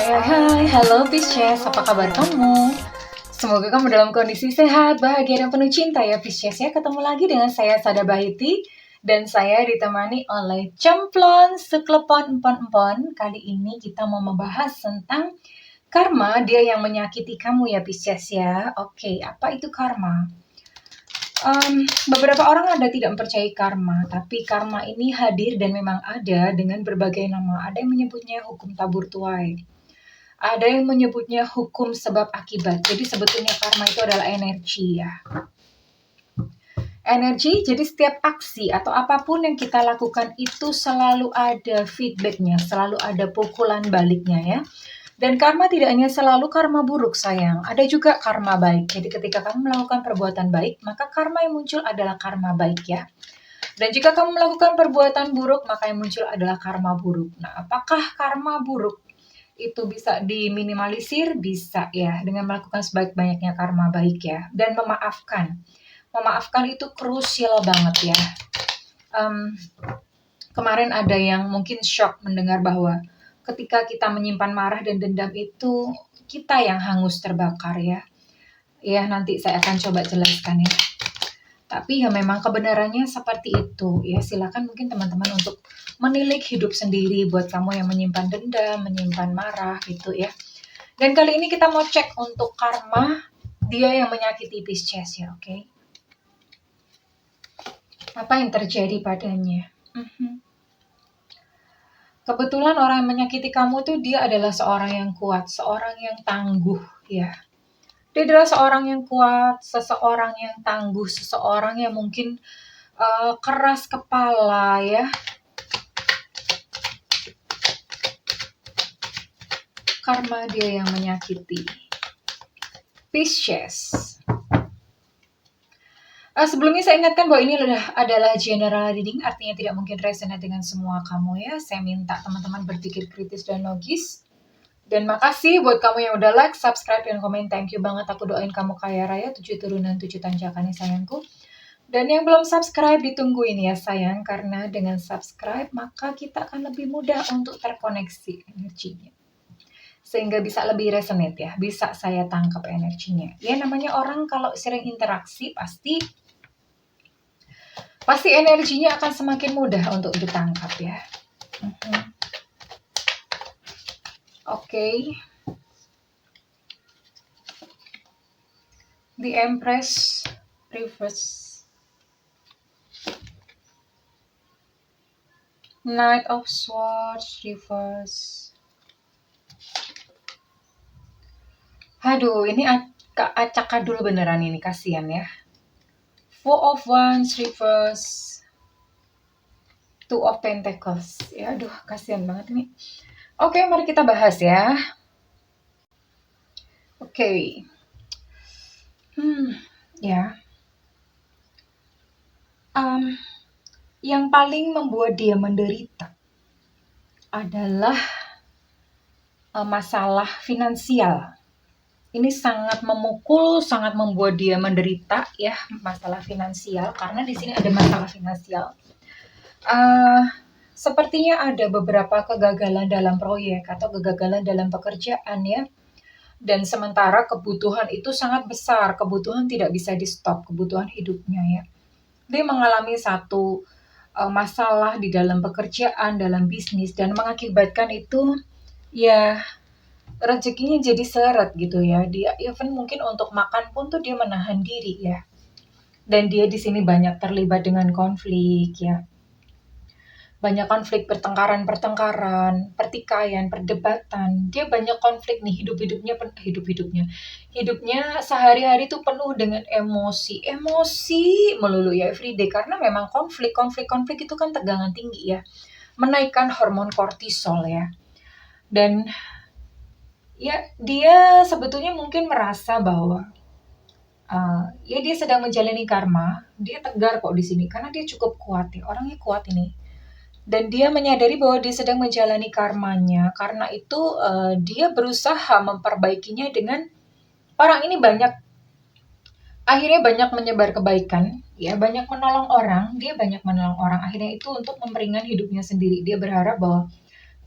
Hai, halo Pisces, apa kabar kamu? Semoga kamu dalam kondisi sehat, bahagia, dan penuh cinta ya Pisces ya. Ketemu lagi dengan saya Sada Bahiti, dan saya ditemani oleh Cemplon Seklepon Empon-Empon. Kali ini kita mau membahas tentang karma, dia yang menyakiti kamu ya Pisces ya. Oke, apa itu karma? Beberapa orang ada tidak mempercayai karma, tapi karma ini hadir dan memang ada dengan berbagai nama. Ada yang menyebutnya hukum tabur tuai. Ada yang menyebutnya hukum sebab akibat. Jadi sebetulnya karma itu adalah energi ya. Energi, jadi setiap aksi atau apapun yang kita lakukan itu selalu ada feedbacknya, selalu ada pukulan baliknya ya. Dan karma tidak hanya selalu karma buruk sayang, ada juga karma baik. Jadi ketika kamu melakukan perbuatan baik, maka karma yang muncul adalah karma baik ya. Dan jika kamu melakukan perbuatan buruk, maka yang muncul adalah karma buruk. Nah, apakah karma buruk itu bisa diminimalisir? Bisa ya, dengan melakukan sebaik-banyaknya karma baik ya. Dan memaafkan. Memaafkan itu krusial banget ya. Kemarin ada yang mungkin shock mendengar bahwa ketika kita menyimpan marah dan dendam itu kita yang hangus terbakar ya. Ya, nanti saya akan coba jelaskan ya. Tapi ya memang kebenarannya seperti itu ya. Silakan mungkin teman-teman untuk menilik hidup sendiri buat kamu yang menyimpan dendam, menyimpan marah gitu ya. Dan kali ini kita mau cek untuk karma dia yang menyakiti Pisces ya, oke? Apa yang terjadi padanya? Kebetulan orang yang menyakiti kamu tuh dia adalah seorang yang kuat, seorang yang tangguh ya. Dia adalah seorang yang kuat, seseorang yang tangguh, seseorang yang mungkin keras kepala ya. Karma dia yang menyakiti Pisces. Sebelumnya saya ingatkan bahwa ini adalah general reading, artinya tidak mungkin resonate dengan semua kamu ya. Saya minta teman-teman berpikir kritis dan logis. Dan makasih buat kamu yang udah like, subscribe, dan komen. Thank you banget, aku doain kamu kaya raya, 7 turunan 7 tanjakan ya sayangku. Dan yang belum subscribe ditungguin ya sayang, karena dengan subscribe maka kita akan lebih mudah untuk terkoneksi energinya. Sehingga bisa lebih resonate ya, bisa saya tangkap energinya. Ya namanya orang kalau sering interaksi pasti energinya akan semakin mudah untuk ditangkap ya. Oke. The Empress reverse. Knight of Swords reverse. Aduh, ini acak-adul beneran ini, kasihan ya. Four of Wands reverse. Two of Pentacles. Ya, aduh, kasihan banget ini. Oke, mari kita bahas ya. Oke. Ya. Yang paling membuat dia menderita adalah masalah finansial. Ini sangat memukul, sangat membuat dia menderita ya, masalah finansial, karena di sini ada masalah finansial. Sepertinya ada beberapa kegagalan dalam proyek atau kegagalan dalam pekerjaan ya. Dan sementara kebutuhan itu sangat besar, kebutuhan tidak bisa di stop, kebutuhan hidupnya ya. Dia mengalami satu masalah di dalam pekerjaan, dalam bisnis, dan mengakibatkan itu ya rezekinya jadi seret gitu ya. Dia even mungkin untuk makan pun tuh dia menahan diri ya. Dan dia di sini banyak terlibat dengan konflik ya. Banyak konflik, pertengkaran, pertikaian, perdebatan. Dia banyak konflik nih, hidupnya sehari-hari tuh penuh dengan emosi melulu ya everyday, karena memang konflik itu kan tegangan tinggi ya, menaikkan hormon kortisol ya. Dan ya dia sebetulnya mungkin merasa bahwa ya dia sedang menjalani karma. Dia tegar kok di sini karena dia cukup kuat ya, orangnya kuat ini. Dan dia menyadari bahwa dia sedang menjalani karmanya. Karena itu dia berusaha memperbaikinya dengan orang ini akhirnya banyak menyebar kebaikan, ya banyak menolong orang. Dia banyak menolong orang. Akhirnya itu untuk memperingan hidupnya sendiri. Dia berharap bahwa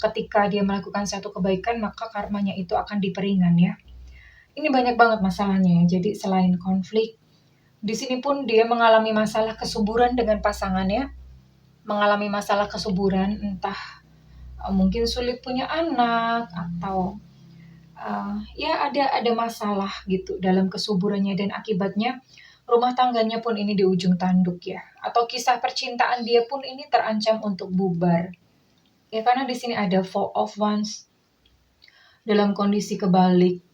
ketika dia melakukan satu kebaikan, maka karmanya itu akan diperingan ya. Ini banyak banget masalahnya ya. Jadi selain konflik, di sini pun dia mengalami masalah kesuburan dengan pasangannya, mengalami masalah kesuburan, entah mungkin sulit punya anak atau ya ada masalah gitu dalam kesuburannya, dan akibatnya rumah tangganya pun ini di ujung tanduk ya, atau kisah percintaan dia pun ini terancam untuk bubar ya, karena di sini ada Four of Wands dalam kondisi kebalik.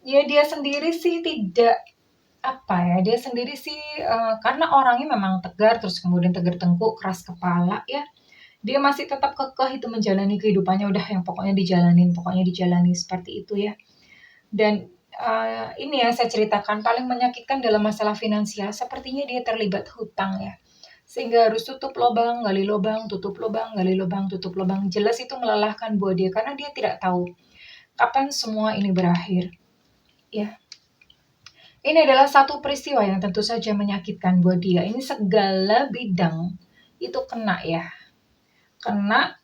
Ya dia sendiri sih tidak dia sendiri sih karena orangnya memang tegar, terus kemudian tegar tengkuk, keras kepala ya. Dia masih tetap kekeh itu menjalani kehidupannya, udah yang pokoknya dijalani seperti itu ya. Dan ini yang saya ceritakan paling menyakitkan dalam masalah finansial, sepertinya dia terlibat hutang ya. Sehingga harus tutup lubang, gali lubang, tutup lubang, gali lubang, tutup lubang. Jelas itu melelahkan buat dia karena dia tidak tahu kapan semua ini berakhir. Ya. Ini adalah satu peristiwa yang tentu saja menyakitkan buat dia. Ini segala bidang itu kena ya. Kena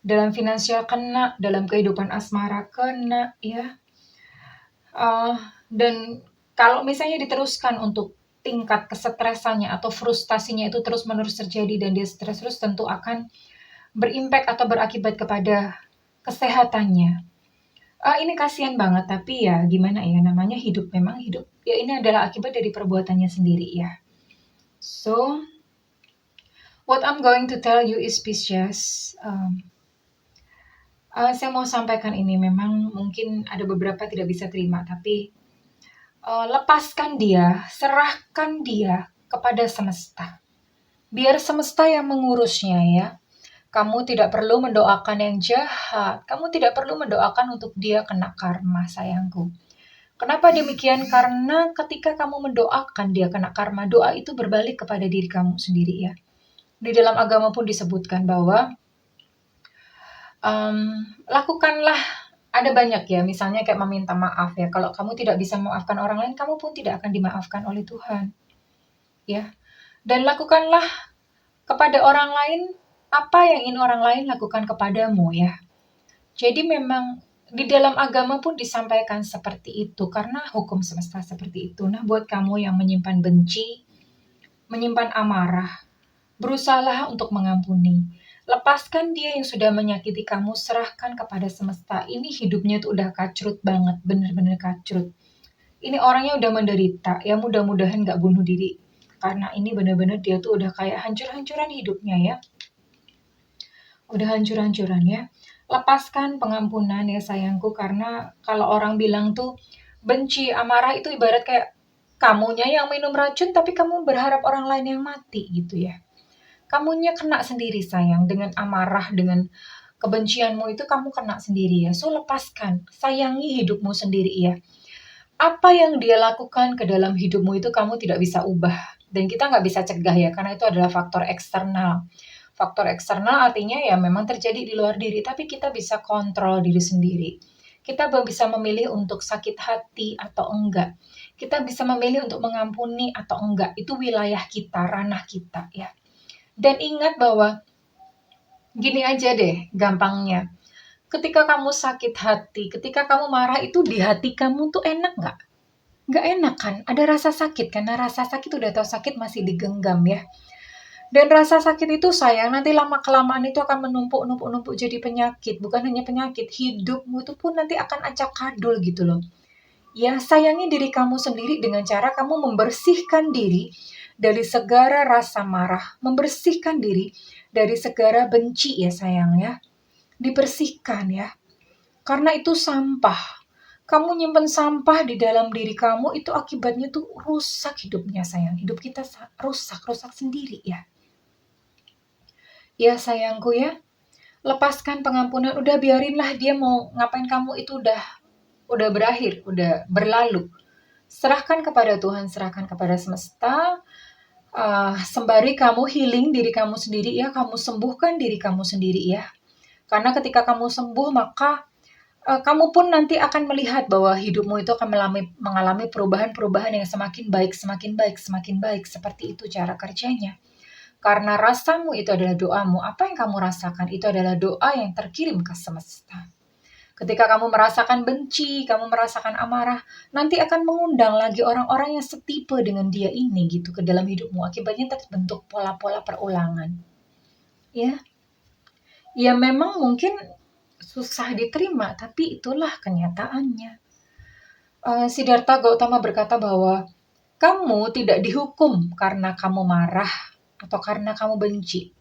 dalam finansial kena, dalam kehidupan asmara kena ya. Dan kalau misalnya diteruskan untuk tingkat kesetresannya atau frustasinya itu terus-menerus terjadi dan dia stres terus, tentu akan berimpact atau berakibat kepada kesehatannya. Ini kasihan banget, tapi ya gimana ya, namanya hidup, memang hidup. Ya ini adalah akibat dari perbuatannya sendiri ya. So, what I'm going to tell you is Pisces. Saya mau sampaikan ini, memang mungkin ada beberapa tidak bisa terima, tapi lepaskan dia, serahkan dia kepada semesta. Biar semesta yang mengurusnya ya. Kamu tidak perlu mendoakan yang jahat. Kamu tidak perlu mendoakan untuk dia kena karma, sayangku. Kenapa demikian? Karena ketika kamu mendoakan dia kena karma, doa itu berbalik kepada diri kamu sendiri ya. Di dalam agama pun disebutkan bahwa lakukanlah, ada banyak ya, misalnya kayak meminta maaf ya. Kalau kamu tidak bisa memaafkan orang lain, kamu pun tidak akan dimaafkan oleh Tuhan. Ya. Dan lakukanlah kepada orang lain apa yang ingin orang lain lakukan kepadamu ya. Jadi memang di dalam agama pun disampaikan seperti itu karena hukum semesta seperti itu. Nah, buat kamu yang menyimpan benci, menyimpan amarah, berusahalah untuk mengampuni. Lepaskan dia yang sudah menyakiti kamu, serahkan kepada semesta. Ini hidupnya tuh udah kacrut banget, bener-bener kacrut. Ini orangnya udah menderita, ya mudah-mudahan gak bunuh diri. Karena ini bener-bener dia tuh udah kayak hancur-hancuran hidupnya ya. Udah hancur-hancuran ya. Lepaskan pengampunan ya sayangku, karena kalau orang bilang tuh benci, amarah itu ibarat kayak kamunya yang minum racun tapi kamu berharap orang lain yang mati gitu ya. Kamunya kena sendiri sayang, dengan amarah, dengan kebencianmu itu kamu kena sendiri ya. So lepaskan, sayangi hidupmu sendiri ya. Apa yang dia lakukan ke dalam hidupmu itu kamu tidak bisa ubah. Dan kita nggak bisa cegah ya, karena itu adalah faktor eksternal. Faktor eksternal artinya ya memang terjadi di luar diri, tapi kita bisa kontrol diri sendiri. Kita bisa memilih untuk sakit hati atau enggak. Kita bisa memilih untuk mengampuni atau enggak. Itu wilayah kita, ranah kita ya. Dan ingat bahwa gini aja deh gampangnya. Ketika kamu sakit hati, ketika kamu marah, itu di hati kamu tuh enak nggak? Nggak enak kan? Ada rasa sakit, karena rasa sakit udah tau sakit masih digenggam ya. Dan rasa sakit itu sayang, nanti lama-kelamaan itu akan menumpuk jadi penyakit. Bukan hanya penyakit, hidupmu itu pun nanti akan acak kadul gitu loh. Ya, sayangi diri kamu sendiri dengan cara kamu membersihkan diri dari segala rasa marah. Membersihkan diri dari segala benci ya sayang ya. Dibersihkan ya. Karena itu sampah. Kamu nyimpen sampah di dalam diri kamu, itu akibatnya tuh rusak hidupnya sayang. Hidup kita rusak sendiri ya. Ya sayangku ya, lepaskan pengampunan, udah biarinlah dia mau ngapain kamu itu udah berakhir, udah berlalu. Serahkan kepada Tuhan, serahkan kepada semesta, sembari kamu healing diri kamu sendiri ya, kamu sembuhkan diri kamu sendiri ya. Karena ketika kamu sembuh, maka kamu pun nanti akan melihat bahwa hidupmu itu akan mengalami perubahan-perubahan yang semakin baik, seperti itu cara kerjanya. Karena rasamu itu adalah doamu, apa yang kamu rasakan itu adalah doa yang terkirim ke semesta. Ketika kamu merasakan benci, kamu merasakan amarah, nanti akan mengundang lagi orang-orang yang setipe dengan dia ini gitu ke dalam hidupmu. Akibatnya terbentuk pola-pola perulangan. Ya, ya memang mungkin susah diterima, tapi itulah kenyataannya. Siddhartha Gautama berkata bahwa kamu tidak dihukum karena kamu marah atau karena kamu benci.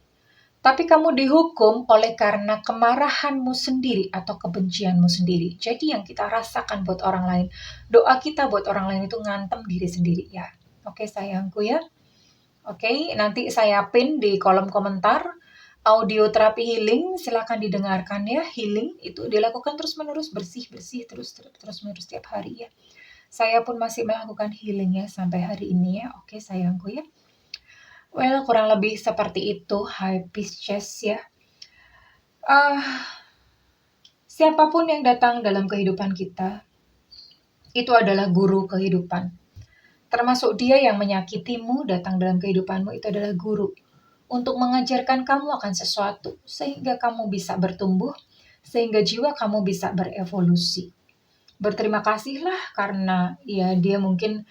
Tapi kamu dihukum oleh karena kemarahanmu sendiri atau kebencianmu sendiri. Jadi yang kita rasakan buat orang lain, doa kita buat orang lain itu ngantem diri sendiri ya. Oke sayangku ya. Oke, nanti saya pin di kolom komentar audio terapi healing, silakan didengarkan ya. Healing itu dilakukan terus-menerus, bersih-bersih terus-menerus setiap hari ya. Saya pun masih melakukan healing ya sampai hari ini ya. Oke sayangku ya. Well, kurang lebih seperti itu, High Pisces ya. Siapapun yang datang dalam kehidupan kita, itu adalah guru kehidupan. Termasuk dia yang menyakitimu datang dalam kehidupanmu, itu adalah guru. Untuk mengajarkan kamu akan sesuatu, sehingga kamu bisa bertumbuh, sehingga jiwa kamu bisa berevolusi. Berterima kasihlah karena ya dia mungkin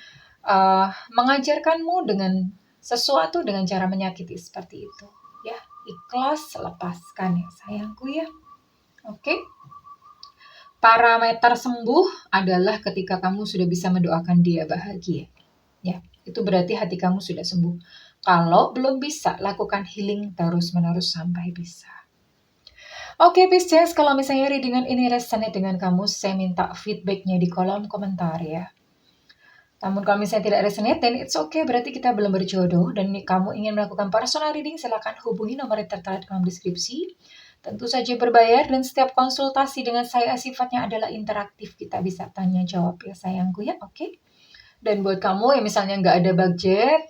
mengajarkanmu dengan sesuatu dengan cara menyakiti seperti itu. Ya, ikhlas lepaskan ya sayangku ya. Oke. Parameter sembuh adalah ketika kamu sudah bisa mendoakan dia bahagia. Ya, itu berarti hati kamu sudah sembuh. Kalau belum bisa, lakukan healing terus-menerus sampai bisa. Oke, Pisces, kalau misalnya readingan ini resonate dengan kamu, saya minta feedbacknya di kolom komentar ya. Namun kalau misalnya tidak resonate, then it's okay, berarti kita belum berjodoh. Dan kamu ingin melakukan personal reading, silakan hubungi nomor yang tertera di kolom deskripsi. Tentu saja berbayar dan setiap konsultasi dengan saya sifatnya adalah interaktif. Kita bisa tanya jawab ya sayangku ya, oke? Dan buat kamu yang misalnya nggak ada budget,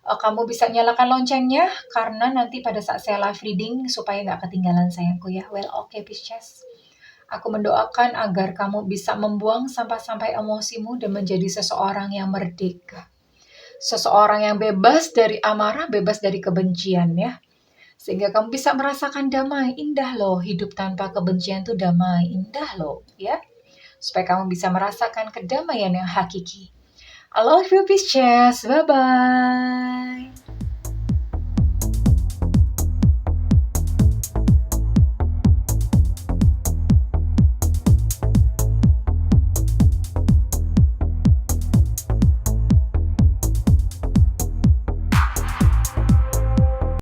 kamu bisa nyalakan loncengnya karena nanti pada saat saya live reading supaya nggak ketinggalan sayangku ya. Well, okay, Pisces. Aku mendoakan agar kamu bisa membuang sampah-sampah emosimu dan menjadi seseorang yang merdeka. Seseorang yang bebas dari amarah, bebas dari kebencian ya. Sehingga kamu bisa merasakan damai, indah loh. Hidup tanpa kebencian itu damai, indah loh ya. Supaya kamu bisa merasakan kedamaian yang hakiki. I love you, Pisces. Bye-bye.